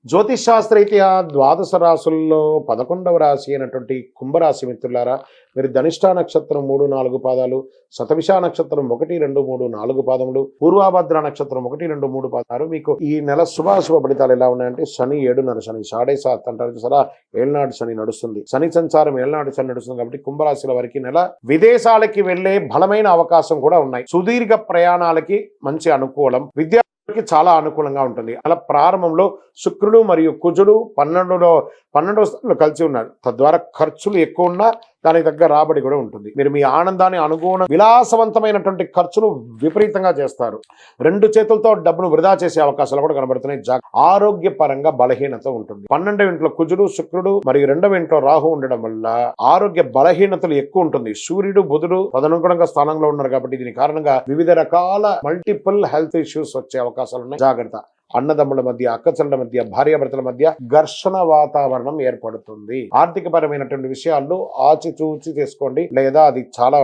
జ్యోతిష్ శాస్త్రరీత్యా ద్వాదశ రాశుల్లో 11వ రాశి అయినటువంటి కుంభరాశి మిత్రులారా, మీరు ధనిష్టా నక్షత్రం 3, 4 పాదాలు, శతభిష నక్షత్రం 1, 2, 3, 4 పాదములు, పూర్వాభద్ర నక్షత్రం 1, 2, 3 పాదాలు. మీకు ఈ నెల శుభాశుభ ఫలితాలు ఎలా ఉన్నాయంటే, శని 7:30 శని 7.5 అంటారు చూసారా, ఏళ్ళనాడు శని నడుస్తుంది. శని సంచారం ఏళ్ళనాడు శని నడుస్తుంది కాబట్టి కుంభరాశుల వారికి నెల విదేశాలకి వెళ్లే బలమైన అవకాశం కూడా ఉన్నాయి. సుదీర్ఘ ప్రయాణాలకి మంచి అనుకూలం. విద్యార్థులకి చాలా అనుకూలంగా ఉంటుంది. అలా ప్రారంభంలో శుక్రుడు మరియు కుజుడు 12వ స్థానంలో కలిసి ఉన్నారు. తద్వారా ఖర్చులు ఎక్కువ ఉన్నా దానికి తగ్గ రాబడి కూడా ఉంటుంది. మీరు మీ ఆనందాన్ని అనుగుణ విలాసవంతమైనటువంటి ఖర్చులు విపరీతంగా చేస్తారు. 2 చేతులతో డబ్బును వృధా చేసే అవకాశాలు కూడా కనబడుతున్నాయి. ఆరోగ్యపరంగా బలహీనత ఉంటుంది. 12వ ఇంట్లో కుజుడు శుక్రుడు మరియు 2వ ఇంట్లో రాహు ఉండడం వల్ల ఆరోగ్య బలహీనతలు ఎక్కువ ఉంటుంది. సూర్యుడు బుధుడు తదనుగుణంగా స్థానంలో ఉన్నారు కాబట్టి దీని కారణంగా వివిధ రకాల మల్టిపుల్ హెల్త్ ఇష్యూస్ వచ్చే అవకాశాలు ఉన్నాయి. జాగ్రత్త. అన్నదమ్ముల మధ్య, అక్కచెల్లెల మధ్య, భార్యాభర్తల మధ్య ఘర్షణ వాతావరణం ఏర్పడుతుంది. ఆర్థిక పరమైనటువంటి విషయాల్లో ఆచితూచి చేసుకోండి, లేదా అది చాలా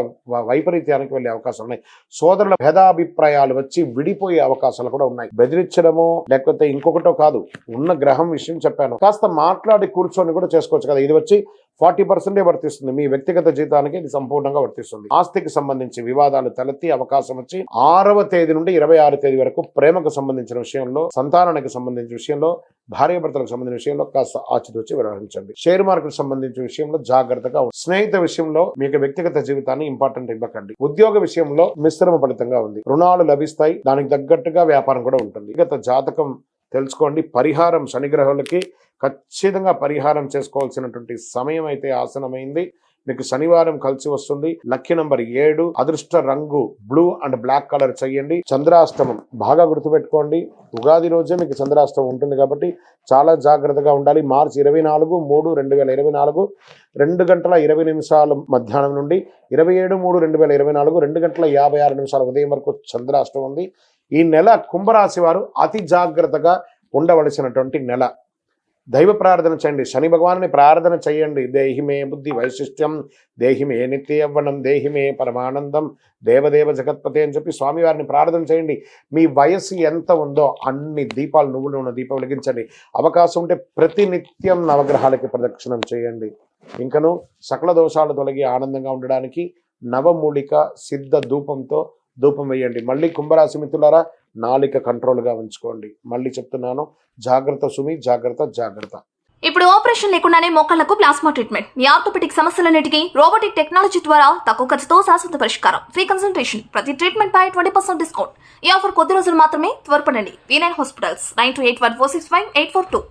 వైపరీత్యానికి వెళ్లే అవకాశాలు ఉన్నాయి. సోదరుల భేదాభిప్రాయాలు వచ్చి విడిపోయే అవకాశాలు కూడా ఉన్నాయి. బెదిరించడమో లేకపోతే ఇంకొకటో కాదు, ఉన్న గ్రహం విషయం చెప్పాను, కాస్త మాట్లాడి కూర్చొని కూడా చేసుకోవచ్చు కదా. ఇది వచ్చి 40% వర్తిస్తుంది. మీ వ్యక్తిగత జీవితానికి ఇది సంపూర్ణంగా వర్తిస్తుంది. ఆస్తికి సంబంధించి వివాదాలు తలెత్తి అవకాశం వచ్చి 6వ తేదీ నుండి 26వ తేదీ వరకు ప్రేమకు సంబంధించిన విషయంలో, సంతానానికి సంబంధించిన విషయంలో, భార్యాభర్తలకు సంబంధించిన విషయంలో కాస్త ఆచితూచి వ్యవహరించండి. షేర్ మార్కెట్ సంబంధించిన విషయంలో జాగ్రత్తగా, స్నేహిత విషయంలో మీకు వ్యక్తిగత జీవితాన్ని ఇంపార్టెంట్ ఇవ్వకండి. ఉద్యోగ విషయంలో మిశ్రమ ఫలితంగా ఉంది. రుణాలు లభిస్తాయి, దానికి తగ్గట్టుగా వ్యాపారం కూడా ఉంటుంది. వ్యక్తిగత జాతకం తెలుసుకోండి. పరిహారం శనిగ్రహాలకి ఖచ్చితంగా పరిహారం చేసుకోవాల్సినటువంటి సమయం అయితే ఆసనమైంది. మీకు శనివారం కలిసి వస్తుంది. లక్కీ నంబర్ 7, అదృష్ట రంగు బ్లూ అండ్ బ్లాక్ కలర్ చేయండి. చంద్రాష్టమం బాగా గుర్తుపెట్టుకోండి. ఉగాది రోజే మీకు చంద్రాష్టమం ఉంటుంది కాబట్టి చాలా జాగ్రత్తగా ఉండాలి. మార్చి 24/3/2024 2:20 మధ్యాహ్నం నుండి 27/3/2024 2:56 ఉదయం వరకు చంద్రాష్టమం ఉంది. ఈ నెల కుంభరాశి వారు అతి జాగ్రత్తగా ఉండవలసినటువంటి నెల. దైవ ప్రార్థన చేయండి. శని భగవాన్ని ప్రార్థన చేయండి. దేహిమే బుద్ధి వైశిష్ట్యం, దేహిమే నిత్య యవ్వనం, దేహిమే పరమానందం, దేవదేవ జగత్పతి అని చెప్పి స్వామివారిని ప్రార్థన చేయండి. మీ వయస్సు ఎంత ఉందో అన్ని దీపాలు, నువ్వులు ఉన్న దీపం వెలిగించండి. అవకాశం ఉంటే ప్రతినిత్యం నవగ్రహాలకి ప్రదక్షిణం చేయండి. ఇంకను సకల దోషాలు తొలగి ఆనందంగా ఉండడానికి నవమూలిక సిద్ధ ధూపం వేయండి. మళ్ళీ కుంభరాశి మిత్రులారా, నాలిక కంట్రోల్గా ఉంచుకోండి. మళ్ళీ చెప్తున్నాను, జాగ్రత్త సుమి, జాగ్రత్త. ఇప్పుడు ఆపరేషన్ లేకుండానే మోకాళ్లకు ప్లాస్మా ట్రీట్మెంట్. మీ ఆర్థోపెడిక్ సమస్యలన్నిటికీ రోబోటిక్ టెక్నాలజీ ద్వారా తక్కువ ఖర్చుతో శాశ్వత పరిష్కారం. Free consultation. ప్రతి ట్రీట్మెంట్ పై 20% డిస్కౌంట్. ఈ ఆఫర్ కొద్ది రోజులు మాత్రమే. త్వరపడండి. V9 hospitals 9281465842.